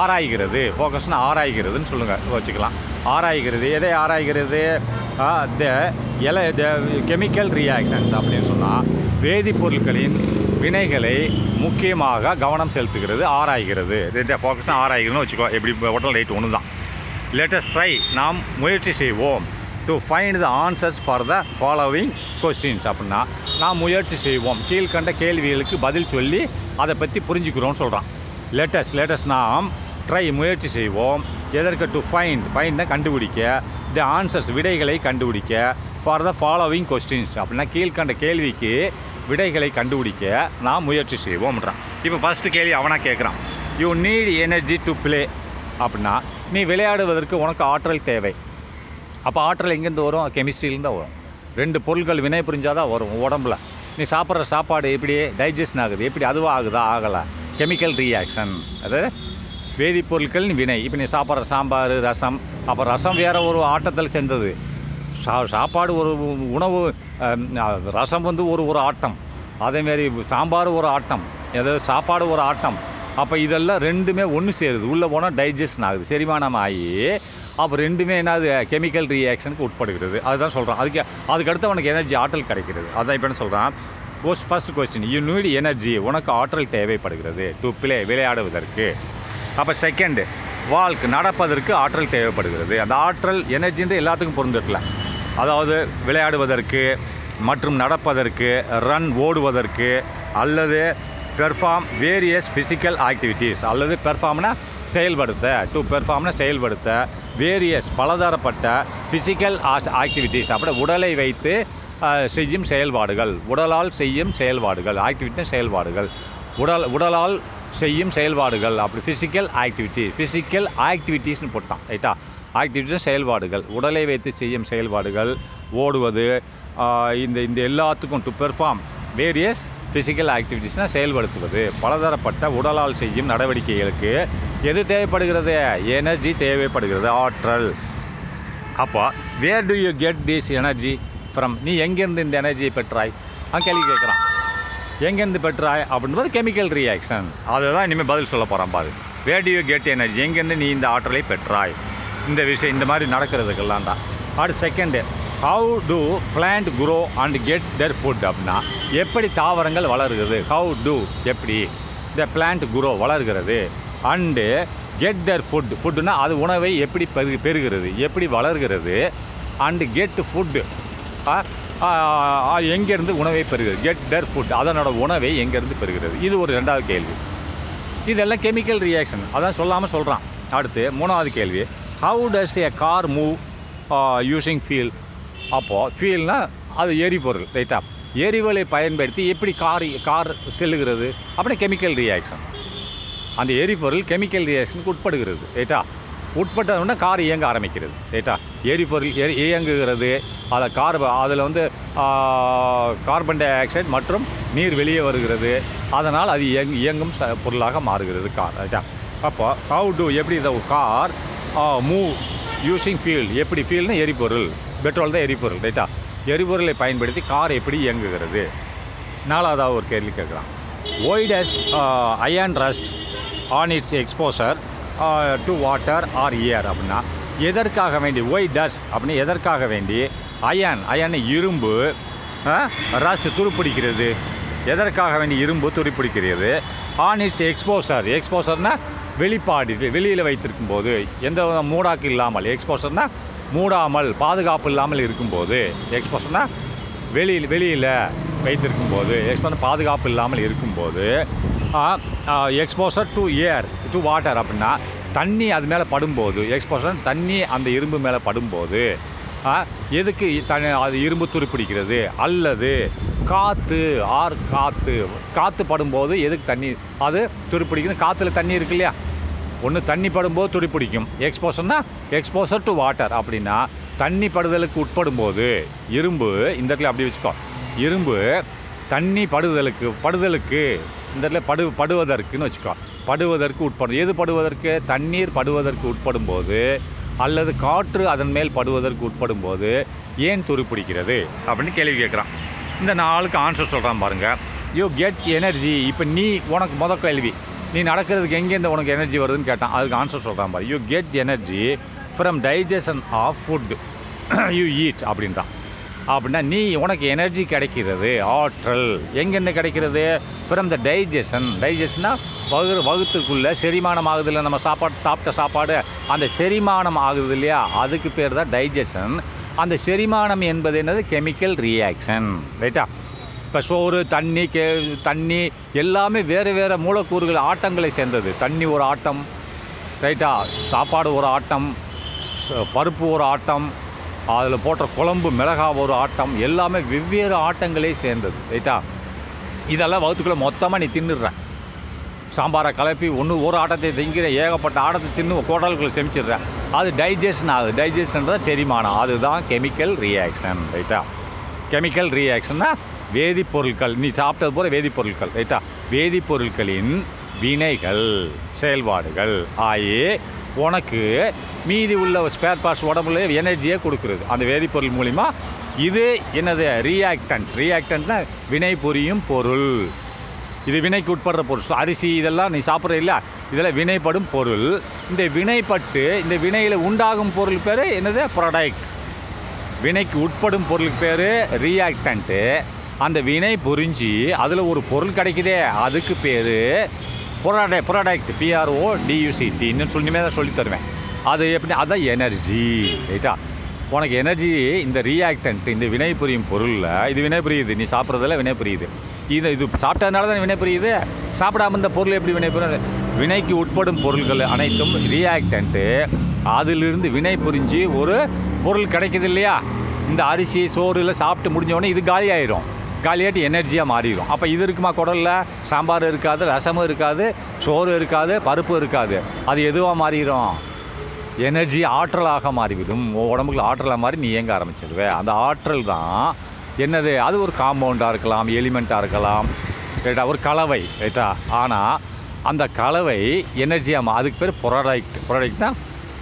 ஆராய்கிறது. ஃபோக்கஸ்னால் ஆராய்கிறதுன்னு வச்சுக்கலாம். ஆராய்கிறது. எதை ஆராய்கிறது? த கெமிக்கல் ரியாக்ஷன்ஸ் அப்படின்னு சொன்னால் வேதிப்பொருட்களின் வினைகளை முக்கியமாக கவனம் செலுத்துகிறது, ஆராய்கிறது. ஃபோக்கஸ்னால் ஆராய்கிறதுன்னு வச்சுக்கோ. எப்படி ஹோட்டல் ரைட் ஒன்று தான். லெட்டஸ் ட்ரை, நாம் முயற்சி செய்வோம். To find the answers for the following questions அப்படின்னா, நாம் முயற்சி செய்வோம் கீழ்கண்ட கேள்விகளுக்கு பதில் சொல்லி அதை பற்றி புரிஞ்சுக்கிறோன்னு சொல்கிறான். லெட்டஸ் நாம் ட்ரை முயற்சி செய்வோம். எதற்கு? டு ஃபைண்ட்னா கண்டுபிடிக்க, தி ஆன்சர்ஸ் விடைகளை கண்டுபிடிக்க, ஃபார் த ஃபாலோவிங் கொஸ்டின்ஸ் அப்படின்னா கீழ்கண்ட கேள்விக்கு விடைகளை கண்டுபிடிக்க நாம் முயற்சி செய்வோம்ன்றான். இப்போ ஃபஸ்ட்டு கேள்வி அவனாக கேட்குறான், you need energy to play அப்படின்னா நீ விளையாடுவதற்கு உனக்கு ஆற்றல் தேவை. அப்போ ஆற்றல் எங்கேருந்து வரும்? கெமிஸ்ட்ரியிலேருந்து தான் வரும். 2 பொருட்கள் வினை புரிஞ்சாதான் வரும் உடம்புல. நீ சாப்பிட்ற சாப்பாடு எப்படி டைஜஷன் ஆகுது, எப்படி அதுவாக ஆகுதா? ஆகலை. கெமிக்கல் ரியாக்ஷன், அதாவது வேதிப்பொருட்கள் வினை. இப்போ நீ சாப்பிட்ற சாம்பார், ரசம், அப்போ ரசம் வேறு ஒரு ஆட்டத்தில் சேர்ந்தது, சாப்பாடு ஒரு உணவு, ரசம் வந்து ஒரு ஆட்டம், அதேமாரி சாம்பார் ஒரு ஆட்டம், ஏதாவது சாப்பாடு ஒரு ஆட்டம். அப்போ இதெல்லாம் ரெண்டுமே ஒன்று சேருது, உள்ளே போனால் டைஜஷன் ஆகுது, செரிமானம் ஆகி அப்போ ரெண்டுமே என்னது கெமிக்கல் ரியாக்ஷனுக்கு உட்படுகிறது. அதுதான் சொல்கிறான். அதுக்கடுத்து உனக்கு எனர்ஜி ஆற்றல் கிடைக்கிறது. அதான் இப்போ என்ன சொல்கிறான், first question, you need energy, உனக்கு ஆற்றல் தேவைப்படுகிறது டு ப்ளே விளையாடுவதற்கு. அப்போ செகண்டு, வால்க் நடப்பதற்கு ஆற்றல் தேவைப்படுகிறது. அந்த ஆற்றல் எனர்ஜின்ற எல்லாத்துக்கும் பொருந்திருக்கல, அதாவது விளையாடுவதற்கு மற்றும் நடப்பதற்கு, ரன் ஓடுவதற்கு, அல்லது பெர்ஃபார்ம் வேரியஸ் ஃபிசிக்கல் ஆக்டிவிட்டீஸ், அல்லது பெர்ஃபார்ம்னா செயல்படுத்த, டு பெர்ஃபார்ம்னா செயல்படுத்த, வேரியஸ் பலதரப்பட்ட ஃபிசிக்கல் ஆக்டிவிட்டீஸ் அப்படி உடலை வைத்து செய்யும் செயல்பாடுகள், உடலால் செய்யும் செயல்பாடுகள், ஆக்டிவிட்டி செயல்பாடுகள், உடலால் செய்யும் செயல்பாடுகள், அப்படி ஃபிசிக்கல் ஆக்டிவிட்டீஸ்னு போட்டான். ரைட்டா? ஆக்டிவிட்டிஸ் செயல்பாடுகள், உடலை வைத்து செய்யும் செயல்பாடுகள், ஓடுவது, இந்த எல்லாத்துக்கும் டு பெர்ஃபார்ம் வேரியஸ் ஃபிசிக்கல் ஆக்டிவிட்டீஸ்னால் செயல்படுத்துவது, பலதரப்பட்ட உடலால் செய்யும் நடவடிக்கைகளுக்கு எது தேவைப்படுகிறது? எனர்ஜி தேவைப்படுகிறது, ஆற்றல். அப்போ where do you get this energy from, நீ எங்கேருந்து இந்த எனர்ஜியை பெற்றாய்? கேள்வி கேட்குறான். எங்கேருந்து பெற்றாய் அப்படின்றது கெமிக்கல் ரியாக்ஷன். அதை தான் இனிமேல் பதில் சொல்ல போகிறான் பாரு. வேர் டு யூ கெட் எனர்ஜி, எங்கேருந்து நீ இந்த ஆற்றலை பெற்றாய்? இந்த விஷயம் இந்த மாதிரி நடக்கிறதுக்கெல்லாம் தான். அடுத்து second, how to plant grow and get there food அப்படின்னா எப்படி தாவரங்கள் வளருகிறது? ஹவு டு எப்படி, த பிளான்ட் குரோ வளர்கிறது, அண்டு கெட் தேர் ஃபுட்டுனா அது உணவை எப்படி பெறுகிறது, எப்படி வளர்கிறது, அண்டு கெட் ஃபுட்டு எங்கேருந்து உணவை பெறுகிறது, கெட் தேர் ஃபுட் அதனோட உணவை எங்கேருந்து பெறுகிறது. இது ஒரு 2வது கேள்வி. இதெல்லாம் கெமிக்கல் ரியாக்ஷன், அதான் சொல்லாமல் சொல்கிறான். அடுத்து 3வது கேள்வி, how does A car move using fuel. அப்போது ஃபியூல்னால் அது எரிபொருள். ரைட்டா? எரிபொருளை பயன்படுத்தி எப்படி கார் செல்லுகிறது அப்படின்னா கெமிக்கல் ரியாக்ஷன். அந்த எரிபொருள் கெமிக்கல் ரியாக்ஷனுக்கு உட்படுகிறது. ரைட்டா? உட்பட்டதுன்னா கார் இயங்க ஆரம்பிக்கிறது. ரைட்டா? எரிபொருள் இயங்குகிறது, அதில் வந்து கார்பன் டை ஆக்சைடு மற்றும் நீர் வெளியே வருகிறது, அதனால் அது இயங்கும் பொருளாக மாறுகிறது கார். ரைட்டா? அப்போ ஹவு டு எப்படி இந்த கார் மூவ் யூஸிங் ஃபியூல், எப்படி ஃபியூல்னா எரிபொருள், பெட்ரோல் தான் எரிபொருள். ரைட்டா? எரிபொருளை பயன்படுத்தி கார் எப்படி இயங்குகிறது. 4வது ஒரு கேள்வி கேட்குறான், why does iron rust on its exposure to water or air அப்படின்னா எதற்காக வேண்டி, ஒய் டஸ் அப்படின்னு எதற்காக வேண்டி அயன் இரும்பு ரஸ் துருப்பிடிக்கிறது, எதற்காக வேண்டி இரும்பு துருப்பிடிக்கிறது, ஆன் இட்ஸ் எக்ஸ்போசர்னால் வெளிப்பாடு, வெளியில் வைத்திருக்கும் போது எந்த மூடாக்கு இல்லாமல், எக்ஸ்போசர்னால் மூடாமல் பாதுகாப்பு இல்லாமல் இருக்கும்போது, எக்ஸ்போசர்னால் வெளியில் வைத்திருக்கும் போது, எக்ஸ்போசர் பாதுகாப்பு இல்லாமல் இருக்கும்போது, exposure to air to water அப்படின்னா தண்ணி அது மேலே படும்போது, எக்ஸ்போசர் தண்ணி அந்த இரும்பு மேலே படும்போது எதுக்கு அது இரும்பு துருப்பிடிக்கிறது, அல்லது காற்று படும்போது எதுக்கு தண்ணி அது துருப்பிடிக்குது, காற்றுல தண்ணி இருக்கு இல்லையா, ஒன்று தண்ணி படும்போது துருப்பிடிக்கும். எக்ஸ்போசர் டு வாட்டர் அப்படின்னா தண்ணி படுதலுக்கு உட்படும்போது இரும்பு, இந்த இடத்துல அப்படி வச்சுக்கோ, இரும்பு தண்ணி படுதலுக்கு இந்த இடத்துல படுவதற்குன்னு வச்சுக்கோ, படுவதற்கு உட்படும். எது படுவதற்கு? தண்ணீர் படுவதற்கு உட்படும் போது, அல்லது காற்று அதன் மேல் படுவதற்கு உட்படும் போது ஏன் துருப்பிடிக்கிறது அப்படின்னு கேள்வி கேட்குறான். இந்த 4க்கு ஆன்சர் சொல்கிறான் பாருங்கள். யூ கெட் எனர்ஜி, இப்போ உனக்கு முதல் கேள்வி, நீ நடக்கிறதுக்கு எங்கேருந்து உனக்கு எனர்ஜி வருதுன்னு கேட்டான். அதுக்கு ஆன்சர் சொல்கிறான் பாரு. You get energy from digestion of food you eat அப்படின்றான். அப்படின்னா உனக்கு எனர்ஜி கிடைக்கிறது, ஆற்றல் எங்கேருந்து கிடைக்கிறது? ஃப்ரம் த டைஜஷன்னா வகுத்துக்குள்ளே செரிமானம் ஆகுது இல்லை, நம்ம சாப்பிட்ட சாப்பாடு அந்த செரிமானம் ஆகுது இல்லையா, அதுக்கு பேர் தான் டைஜஷன். அந்த செரிமானம் என்பது என்னது? Chemical reaction. ரைட்டா? இப்போ சோறு, தண்ணி எல்லாமே வேறு மூலக்கூறுகள் ஆட்டங்களை சேர்ந்தது. தண்ணி ஒரு ஆட்டம், ரைட்டா. சாப்பாடு ஒரு ஆட்டம், பருப்பு ஒரு ஆட்டம், அதில் போட்ட குழம்பு மிளகா ஒரு ஆட்டம், எல்லாமே வெவ்வேறு ஆட்டங்களே சேர்ந்தது ரைட்டா. இதெல்லாம் வகுத்துக்குள்ளே மொத்தமாக நீ தின்னுடுற. சாம்பாரை கலப்பி ஒரு ஆட்டத்தை திங்கிற, ஏகப்பட்ட ஆட்டத்தை தின்னு குடலுக்குள்ளே செமிச்சிடுற. அது டைஜஷன் ஆகுது. டைஜஷன்றது செரிமானம். அதுதான் கெமிக்கல் ரியாக்ஷன் ரைட்டா. கெமிக்கல் ரியாக்ஷன்னா வேதிப்பொருட்கள், நீ சாப்பிட்டது போல வேதிப்பொருட்கள் ரைட்டா. வேதிப்பொருட்களின் வினைகள், செயல்பாடுகள் ஆகி உனக்கு மீதி உள்ள ஸ்பேர் பார்ட்ஸ் உடம்புல எனர்ஜியை கொடுக்குறது அந்த வேதிப்பொருள் மூலிமா. இது என்னது? ரியாக்டன்ட். ரியாக்டன்ட்னா வினை புரியும் பொருள். இது வினைக்கு உட்படுற பொருள். அரிசி இதெல்லாம் நீ சாப்பிட்ற இல்லை, இதெல்லாம் வினைப்படும் பொருள். இந்த வினைப்பட்டு இந்த வினையில் உண்டாகும் பொருள் பேர் என்னது? ப்ராடக்ட். வினைக்கு உட்படும் பொருளுக்கு பேர் ரியாக்டன்ட்டு. அந்த வினை புரிஞ்சு அதில் ஒரு பொருள் கிடைக்குதே, அதுக்கு பேர் ப்ராடக்ட். PRODUCT இன்னும் சொல்லி தருவேன். அது எப்படி? அதுதான் எனர்ஜி ரைட்டா. உனக்கு எனர்ஜி இந்த ரியாக்டன்ட், இந்த வினை புரியும் பொருளில் இது வினை புரியுது. நீ சாப்பிட்றதில் வினை புரியுது. இது சாப்பிட்டதுனால தான் வினை புரியுது. சாப்பிடாம இந்த பொருள் எப்படி வினை புரியுது? வினைக்கு உட்படும் பொருள்கள் அனைத்தும் ரியாக்டன்ட்டு. அதிலிருந்து வினை புரிஞ்சு ஒரு பொருள் கிடைக்குது இல்லையா. இந்த அரிசி சோறுல சாப்பிட்டு முடிஞ்சோடனே இது காலியாயிரும். காலியாட்டி எனர்ஜியாக மாறிடும். அப்போ இது இருக்குமா? குடலில் சாம்பார் இருக்காது, ரசமும் இருக்காது, சோறு இருக்காது, பருப்பு இருக்காது. அது எதுவாக மாறிடும்? எனர்ஜி, ஆற்றலாக மாறிவிடும். உடம்புக்குள்ள ஆற்றலாக மாறி நீ இயங்க ஆரம்பிச்சிடுவே. அந்த ஆற்றல் தான் என்னது? அது ஒரு காம்பவுண்டாக இருக்கலாம், எலிமெண்ட்டாக இருக்கலாம் ரைட்டா, ஒரு கலவை ரைட்டா. ஆனால் அந்த கலவை எனர்ஜியாக அதுக்கு பேர் ப்ராடக்ட். ப்ராடக்ட்னா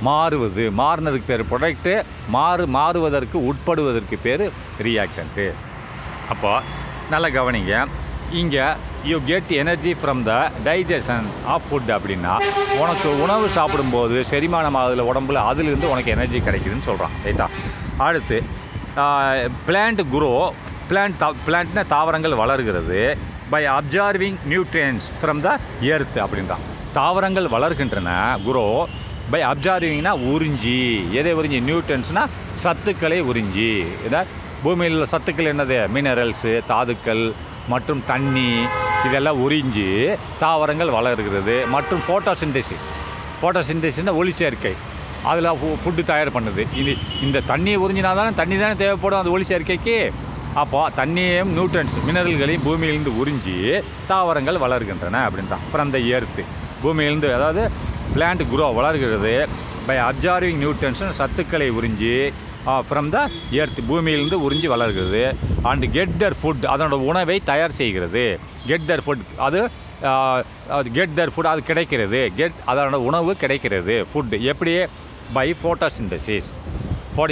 மாறுவது. மாறினதுக்கு பேர் ப்ராடக்ட்டு. மாறுவதற்கு உட்படுவதற்கு பேர் ரியாக்டன்ட்டு. அப்போ நல்லா கவனிங்க. இங்கே you get energy from the digestion of food. அப்படின்னா உனக்கு உணவு சாப்பிடும்போது செரிமானம் ஆகுதுல உடம்புல, அதிலிருந்து உனக்கு எனர்ஜி கிடைக்குதுன்னு சொல்கிறான் ரைட்டா. அடுத்து பிளான்ட் குரோ. பிளான்ட்னா தாவரங்கள் வளர்கிறது. By absorbing nutrients from the earth அப்படின்றான். தாவரங்கள் வளர்கின்றன. குரோ பை அப்சார்விங்னா உறிஞ்சி. எதை உறிஞ்சி? நியூட்ரியன்ஸ்னால் சத்துக்களை உறிஞ்சி. இதை பூமியில் உள்ள சத்துக்கள் என்னது? மினரல்ஸு, தாதுக்கள் மற்றும் தண்ணி, இதெல்லாம் உறிஞ்சி தாவரங்கள் வளர்கிறது. மற்றும் ஃபோட்டோசிந்தசிஸ். ஃபோட்டோசிந்தசிஸ்னால் ஒளி சேர்க்கை. அதில் ஃபுட்டு தயார் பண்ணுது. இந்த தண்ணியை உறிஞ்சினா தானே, தண்ணி தானே தேவைப்படும் அந்த ஒளி சேர்க்கைக்கு. அப்போ தண்ணியையும் நியூட்ரன்ஸ் மினரல்களையும் பூமியிலிருந்து உறிஞ்சி தாவரங்கள் வளர்கின்றன அப்படின்றான். அப்புறம் அந்த எர்த்து பூமியிலிருந்து, அதாவது பிளான்ட் குரோ வளர்கிறது பை அப்சார்விங் நியூட்ரன்ஸ், சத்துக்களை உறிஞ்சி ஃப்ரம் த எர்த் பூமியிலிருந்து உறிஞ்சி வளர்கிறது. அண்ட் கெட் தர் ஃபுட், அதனோட உணவை தயார் செய்கிறது. கெட் தர் ஃபுட், அது கெட் தர் ஃபுட், அது கிடைக்கிறது. அதனோட உணவு கிடைக்கிறது. ஃபுட் எப்படி? By photosynthesis.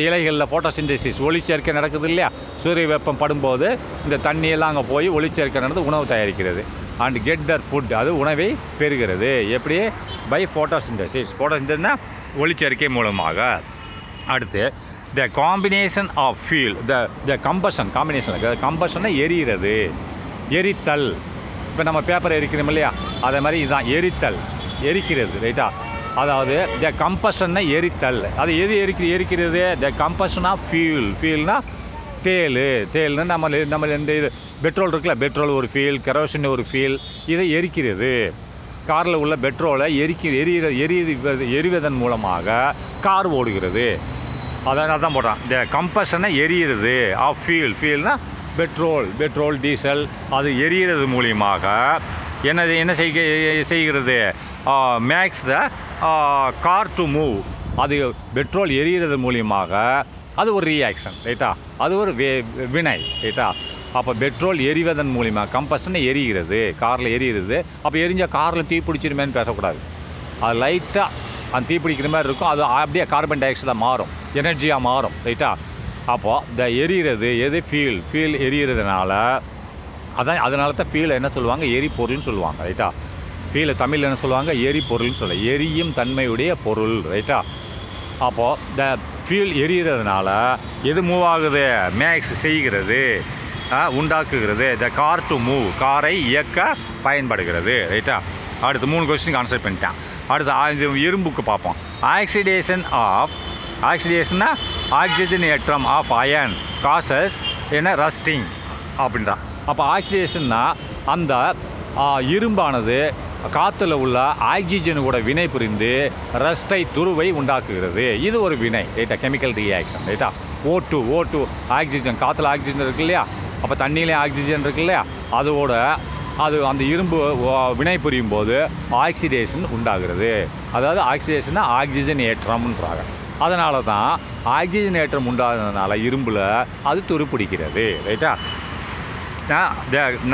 இலைகளில் ஃபோட்டோசிந்தசிஸ் ஒளி சேர்க்கை நடக்குது இல்லையா. சூரிய வெப்பம் படும்போது இந்த தண்ணியெல்லாம் அங்கே போய் ஒளி சேர்க்கை நடந்து உணவு தயாரிக்கிறது. அண்ட் கெட் தர் ஃபுட், அது உணவை பெறுகிறது. எப்படி? By photosynthesis. ஃபோட்டோசிந்தசிஸ்னா ஒளி சேர்க்கை மூலமாக. அடுத்து the combination of fuel, the combustion. கம்பஷன்னா எரிகிறது, எரித்தல். இப்போ நம்ம பேப்பர் எரிக்கிறோம் இல்லையா, அதே மாதிரி இதுதான் எரித்தல், எரிக்கிறது ரைட்டா. அதாவது த கம்பஷன்னா எரித்தல். அது எது எரிக்கிறது? த கம்பஷன் ஆஃப் ஃபியூல். ஃபியூல்னா தேல்னு நம்ம இந்த இது பெட்ரோல் இருக்குல்ல, பெட்ரோல் ஒரு ஃபியூல், கெரோசின் ஒரு ஃபியூல். இதை எரிக்கிறது. காரில் உள்ள பெட்ரோலை எரிவதன் மூலமாக கார் ஓடுகிறது. அதனால தான் போடுறான். இந்த கம்பஷனை எரியிறது ஆஃப் ஃபியூல்னா பெட்ரோல் டீசல். அது எரியிறது மூலியமாக என்ன செய்கிறது? Makes the car to move. அது பெட்ரோல் எரியிறது மூலியமாக அது ஒரு ரியாக்ஷன் ரைட்டா. அது ஒரு வினை ரைட்டா. அப்போ பெட்ரோல் எரிவதன் மூலிமா கம்பஷனை எரிகிறது, காரில் எரிகிறது. அப்போ எரிஞ்சால் காரில் தீ பிடிச்சிருமேன்னு பேசக்கூடாது. அது லைட்டாக அந்த தீ பிடிக்கிற மாதிரி இருக்கும். அது அப்படியே கார்பன் டை ஆக்சைடாக மாறும், எனர்ஜியாக மாறும் ரைட்டா. அப்போது இந்த எரிகிறது எது? ஃபியூல் எரிகிறதுனால அதனால தான் ஃபியூலை என்ன சொல்லுவாங்க? எரிபொருள்னு சொல்லுவாங்க ரைட்டா. ஃபியூலை தமிழில் என்ன சொல்லுவாங்க? எரிபொருள்னு சொல்லுவாங்க. எரியும் தன்மையுடைய பொருள் ரைட்டா. அப்போது இந்த ஃபியூல் எரிகிறதுனால எது மூவ் ஆகுது? மேக்ஸ் செய்கிறது, உண்டாக்குகிறது. த கார் டு மூவ், காரை இயக்க பயன்படுகிறது ரைட்டா. அடுத்து 3 கொஸ்டினுக்கு ஆன்சர் பண்ணிட்டேன். அடுத்து இரும்புக்கு பார்ப்போம். ஆக்சிடேஷன்னா ஆக்சிஜன் ஏற்றம் ஆஃப் அயன் காசஸ் என்ன? ரஸ்டிங் அப்படின்றான். அப்போ ஆக்சிடேஷன்னா அந்த இரும்பானது காற்றுல உள்ள ஆக்சிஜனோட வினை புரிந்து ரஸ்டை துருவை உண்டாக்குகிறது. இது ஒரு வினை ரைட்டா, கெமிக்கல் ரியாக்ஷன் ரைட்டா. O2 ஆக்சிஜன், காற்றுல ஆக்சிஜன் இருக்கு இல்லையா, அப்போ தண்ணியிலே ஆக்சிஜன் இருக்கு இல்லையா, அதோட அந்த இரும்பு வினை புரியும் போது ஆக்சிடேஷன் உண்டாகிறது. அதாவது ஆக்சிடேஷன்னா ஆக்சிஜன் ஏற்றம்ன்றாங்க. அதனால தான் ஆக்சிஜன் ஏற்றம் உண்டாகிறதுனால இரும்பில் அது துருப்பிடிக்கிறது ரைட்டா.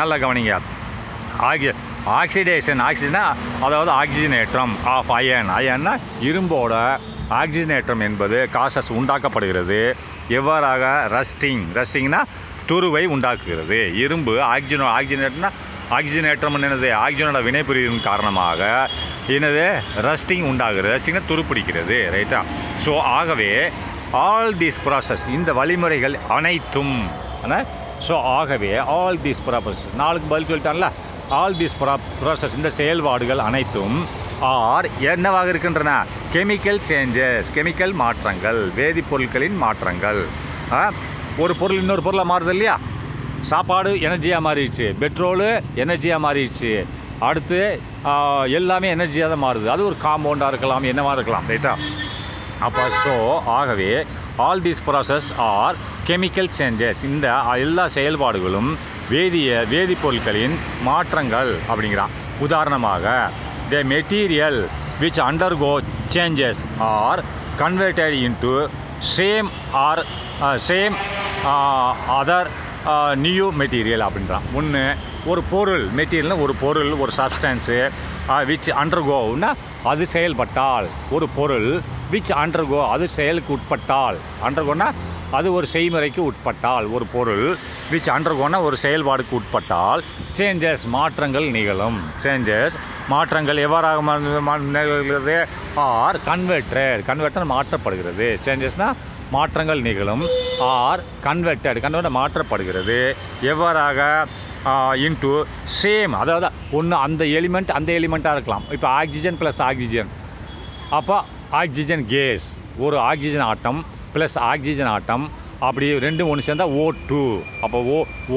நல்லா கவனிங்க. ஆக்சிஜனா அதாவது ஆக்சிஜனேற்றம் ஆஃப் அயன்னா இரும்போட ஆக்சிஜனேற்றம் என்பது காசஸ் உண்டாக்கப்படுகிறது. எவ்வாறாக? ரஸ்டிங்னா துருவை உண்டாக்குகிறது. இரும்பு ஆக்சிஜனேற்றம் என்னது? ஆக்சிஜனோட வினைபுரியின் காரணமாக என்னது? ரஸ்டிங் உண்டாகிறது. ரஸ்டிங்னா துருப்பிடிக்கிறது ரைட்டா. ஸோ ஆகவே ஆல் தீஸ் ப்ராசஸ், இந்த வழிமுறைகள் அனைத்தும் ஸோ ஆகவே ஆல் தீஸ் ப்ராசஸ், நாளுக்கு பதில் சொல்லிட்டான்ல, ஆல் தீஸ் ப்ராசஸ், இந்த செயல்பாடுகள் அனைத்தும் என்னவாக இருக்கின்றன? கெமிக்கல் சேஞ்சஸ், கெமிக்கல் மாற்றங்கள், வேதிப்பொருட்களின் மாற்றங்கள். ஒரு பொருள் இன்னொரு பொருளாக மாறுது இல்லையா. சாப்பாடு எனர்ஜியாக மாறிடுச்சு, பெட்ரோலு எனர்ஜியாக மாறிடுச்சு, அடுத்து எல்லாமே எனர்ஜியாக தான் மாறுது. அது ஒரு காம்பவுண்டாக இருக்கலாம், என்னவாக இருக்கலாம் ரைட்டா. அப்போ ஸோ ஆகவே all these process R chemical changes, இந்த எல்லா செயல்பாடுகளும் வேதிப்பொருட்களின் மாற்றங்கள் அப்படிங்கிறான். உதாரணமாக the material which undergo changes R converted into same other new material அப்படின்றான். ஒன்று ஒரு பொருள், மெட்டீரியல்னால் ஒரு பொருள், ஒரு சப்ஸ்டன்ஸு விச் அண்டர்கோன்னா அது செயல்பட்டால், ஒரு பொருள் விச் அண்டர்கோ அது செயலுக்கு உட்பட்டால், அண்டர்கோன்னா அது ஒரு செய்முறைக்கு உட்பட்டால், ஒரு பொருள் விச் அண்டர்கோன்னா ஒரு செயல்பாடுக்கு உட்பட்டால் சேஞ்சஸ் மாற்றங்கள் நிகழும். மாற்றங்கள் எவ்வாறாக நிகழ்கிறது? ஆர் கன்வெர்ட்டட் மாற்றப்படுகிறது. சேஞ்சஸ்னால் மாற்றங்கள் நிகழும். ஆர் கன்வெர்ட்டட் மாற்றப்படுகிறது. எவ்வாறாக? இன்டு சேம், அதாவது ஒன்று அந்த எலிமெண்ட்டாக இருக்கலாம். இப்போ ஆக்சிஜன் ப்ளஸ் ஆக்சிஜன், அப்போ ஆக்சிஜன் கேஸ், ஒரு oxygen atom plus oxygen atom, அப்படி ரெண்டும் ஒன்று சேர்ந்தால் O2. அப்போ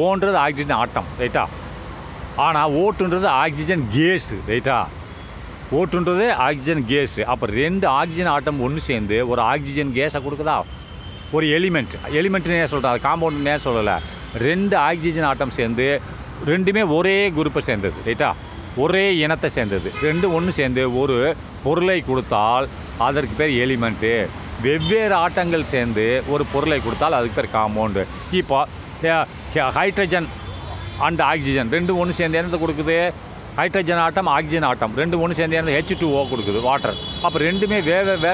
ஓன்றது ஆக்சிஜன் ஆட்டம் ரைட்டா. ஆனால் O2ன்றது ஆக்சிஜன் கேஸு ரைட்டா. O2ன்றது ஆக்சிஜன் கேஸு. அப்போ ரெண்டு ஆக்சிஜன் ஆட்டம் ஒன்று சேர்ந்து ஒரு ஆக்சிஜன் கேஸை கொடுக்குதா? ஒரு எலிமெண்ட்னே சொல்கிறேன், அது காம்பவுண்ட்னே சொல்லலை. ரெண்டு ஆக்சிஜன் ஆட்டம் சேர்ந்து ரெண்டுமே ஒரே குரூப்பை சேர்ந்தது ரைட்டா, ஒரே இனத்தை சேர்ந்தது. ரெண்டும் ஒன்று சேர்ந்து ஒரு பொருளை கொடுத்தால் அதற்கு பேர் எலிமெண்ட்டு. வெவ்வேறு ஆட்டங்கள் சேர்ந்து ஒரு பொருளை கொடுத்தால் அதுக்கு பேர் காம்பவுண்டு. இப்போ ஹைட்ரஜன் அண்ட் ஆக்சிஜன் ரெண்டும் ஒன்று சேர்ந்து என்னத்தை கொடுக்குது? ஹைட்ரஜன் ஆட்டம் ஆக்சிஜன் ஆட்டம் ரெண்டும் ஒன்று சேர்ந்து என்ன? H2O கொடுக்குது, வாட்டர். அப்போ ரெண்டுமே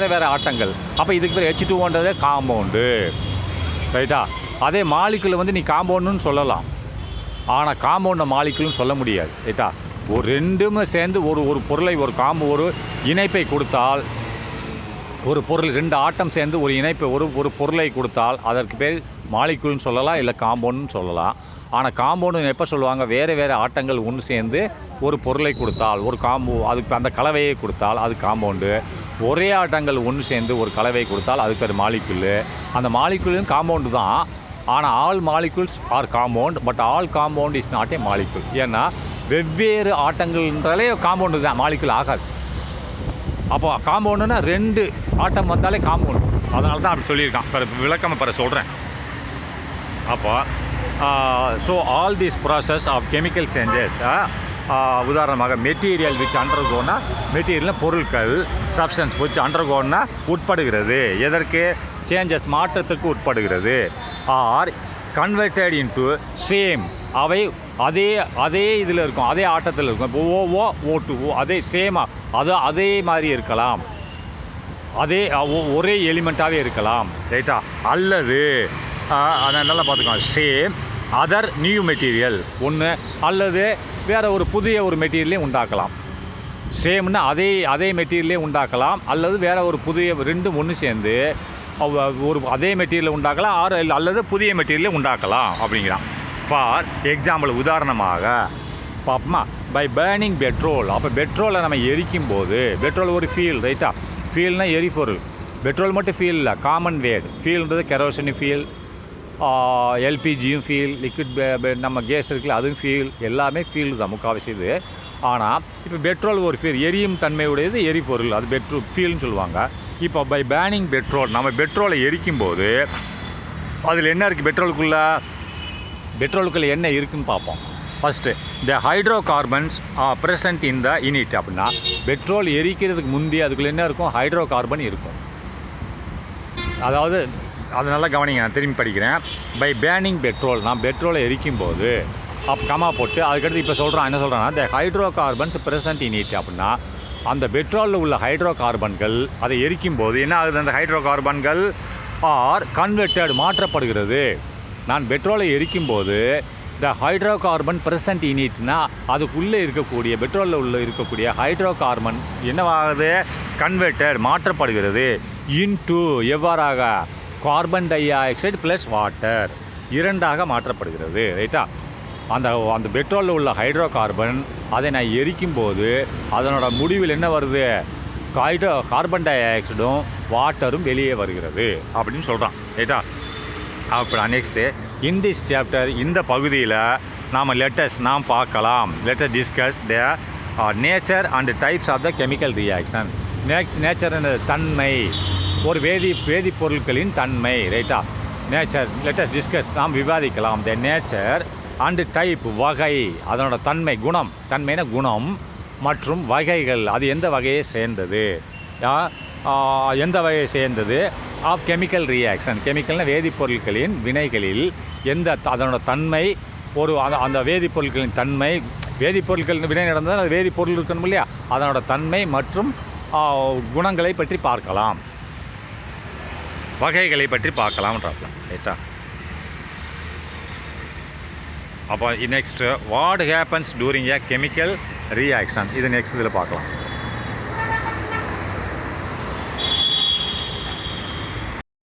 வேறு ஆட்டங்கள். அப்போ இதுக்கு பேர் H2Oன்றதே காம்பவுண்டு ரைட்டா. அதே மாலிகுலை வந்து நீ காம்பவுண்டுன்னு சொல்லலாம், ஆனால் காம்பவுண்டை மாலிகுல்னு சொல்ல முடியாது ரைட்டா. ஒரு ரெண்டுமே சேர்ந்து ஒரு பொருளை ஒரு இணைப்பை கொடுத்தால், ஒரு பொருள் ரெண்டு ஆட்டம் சேர்ந்து ஒரு இணைப்பை ஒரு பொருளை கொடுத்தால் அதற்கு பேர் மாலிகுல்னு சொல்லலாம், இல்லை காம்பவுண்டுன்னு சொல்லலாம். ஆனால் காம்பவுண்டு எப்போ சொல்லுவாங்க? வேறு ஆட்டங்கள் ஒன்று சேர்ந்து ஒரு பொருளை கொடுத்தால், அதுக்கு அந்த கலவையை கொடுத்தால் அது காம்பவுண்டு. ஒரே ஆட்டங்கள் ஒன்று சேர்ந்து ஒரு கலவையை கொடுத்தால் அதுக்கு பேர் மாலிகுல். அந்த மாலிகுலும் காம்பவுண்டு தான், ஆனால் all molecules are compound, but all compound is not a molecule. ஏன்னா வெவ்வேறு ஆட்டங்கள்ன்றாலே காம்பவுண்டு தான், மாலிகுல் ஆகாது. அப்போ காம்பவுண்டுன்னா ரெண்டு ஆட்டம் வந்தாலே காம்பவுண்டு. அதனால தான் அப்படி சொல்லியிருக்கான். விளக்கம் சொல்கிறேன். அப்போ so all these process of chemical changes, உதாரணமாக மெட்டீரியல் விச் அண்டர்கோன்னா மெட்டீரியல்னால் பொருட்கள், சப்ஸ்டன்ஸ் விச் அண்டர்கோன்னா உட்படுகிறது. எதற்கு? சேஞ்சஸ் மாற்றத்துக்கு உட்படுகிறது. ஆர் கன்வெர்டட் இன்டு சேம், அவை அதே இதில் இருக்கும், அதே ஆட்டத்தில் இருக்கும். இப்போ O2 அதே சேமாக அதே மாதிரி இருக்கலாம், ஒரே எலிமெண்ட்டாகவே இருக்கலாம் ரைட்டா. அல்லது அதை நல்லா பார்த்துக்கலாம், சேம் அதர் நியூ மெட்டீரியல் ஒன்று, அல்லது வேறு ஒரு புதிய ஒரு மெட்டீரியலையும் உண்டாக்கலாம். சேம்னா அதே மெட்டீரியலே உண்டாக்கலாம், அல்லது வேறு ஒரு புதிய ரெண்டும் ஒன்று சேர்ந்து ஒரு அதே மெட்டீரியலை உண்டாக்கலாம், அல்லது புதிய மெட்டீரியலே உண்டாக்கலாம் அப்படிங்கிறான். ஃபார் எக்ஸாம்பிள், உதாரணமாக பார்ப்போமா, பை பேர்னிங் பெட்ரோல். அப்போ பெட்ரோலை நம்ம எரிக்கும் போது, பெட்ரோல் ஒரு ஃபியூல் ரைட்டா. ஃபியூல்னால் எரிபொருள். பெட்ரோல் மட்டும் ஃபியூல் இல்லை, காமன் வேர்டு. ஃபியூல்ன்றது கெரோசின் ஃபியூல், எல்பிஜியும் ஃபியூல், லிக்விட் நம்ம கேஸ் இருக்குல்ல அதுவும் ஃபியூல், எல்லாமே ஃபியூல் தான் முக்கால்வாசி. இது ஆனால் இப்போ பெட்ரோல் ஒரு எரியும் தன்மையுடையது எரிபொருள், அது ஃபியூல்னு சொல்லுவாங்க. இப்போ பை பேனிங் பெட்ரோல், நம்ம பெட்ரோலை எரிக்கும்போது அதில் என்ன இருக்குது, பெட்ரோலுக்குள்ளே என்ன இருக்குதுன்னு பார்ப்போம். ஃபஸ்ட்டு த ஹைட்ரோ கார்பன்ஸ் ப்ரெசன்ட் இன் த இனிட் அப்படின்னா பெட்ரோல் எரிக்கிறதுக்கு முந்தைய அதுக்குள்ளே என்ன இருக்கும், ஹைட்ரோ கார்பன் இருக்கும். அதாவது அது நல்லா கவனிங்க, நான் திரும்பி படிக்கிறேன். பை பேனிங் பெட்ரோல், நான் பெட்ரோலை எரிக்கும்போது கமா போட்டு அதுக்கடுத்து இப்போ சொல்கிறான், என்ன சொல்கிறான்னா the hydrocarbons present in it அப்படின்னா அந்த பெட்ரோலில் உள்ள ஹைட்ரோ கார்பன்கள் அதை எரிக்கும்போது என்ன ஆகுது, அந்த ஹைட்ரோ கார்பன்கள் ஆர் கன்வெர்ட்டட் மாற்றப்படுகிறது. நான் பெட்ரோலை எரிக்கும்போது த ஹைட்ரோ கார்பன் ப்ரெசன்ட் இனிட்னா அதுக்குள்ளே இருக்கக்கூடிய பெட்ரோலில் உள்ள இருக்கக்கூடிய ஹைட்ரோ கார்பன் என்னவாகுது, கன்வெர்ட்டட் மாற்றப்படுகிறது இன்டு எவ்வாறாக, carbon dioxide plus water இரண்டாக மாற்றப்படுகிறது. ரைட்டா, அந்த பெட்ரோலில் உள்ள ஹைட்ரோ கார்பன் அதை நான் எரிக்கும்போது அதனோட முடிவில் என்ன வருது, கார்பன் டை ஆக்சைடும் வாட்டரும் வெளியே வருகிறது அப்படின்னு சொல்கிறான். ரைட்டா, அப்புறம் நெக்ஸ்ட்டு இன் திஸ் சாப்டர், இந்த பகுதியில் நாம் பார்க்கலாம், let's discuss the nature and types of the chemical reaction. Nature தன்மை, ஒரு வேதிப்பொருட்களின் தன்மை. ரைட்டா, நேச்சர் லெட்டஸ் டிஸ்கஸ், நாம் விவாதிக்கலாம் த நேச்சர் அண்டு டைப் வகை, அதனோட தன்மை, குணம், தன்மைன குணம் மற்றும் வகைகள், அது எந்த வகையை சேர்ந்தது, ஆஃப் கெமிக்கல் ரியாக்ஷன். கெமிக்கல்னால் வேதிப்பொருட்களின் வினைகளில் அதனோட தன்மை, அந்த வேதிப்பொருட்களின் தன்மை, வேதிப்பொருட்கள் வினை நடந்தால் அது வேதிப்பொருள் இருக்கணும் இல்லையா, அதனோட தன்மை மற்றும் குணங்களை பற்றி பார்க்கலாம், வகைகளை பற்றி பார்க்கலாம்ன்றாப்ல. ரைட்டா, அப்போ next what happens during a chemical reaction, இது நெக்ஸ்ட் இதில் பார்க்கலாம்.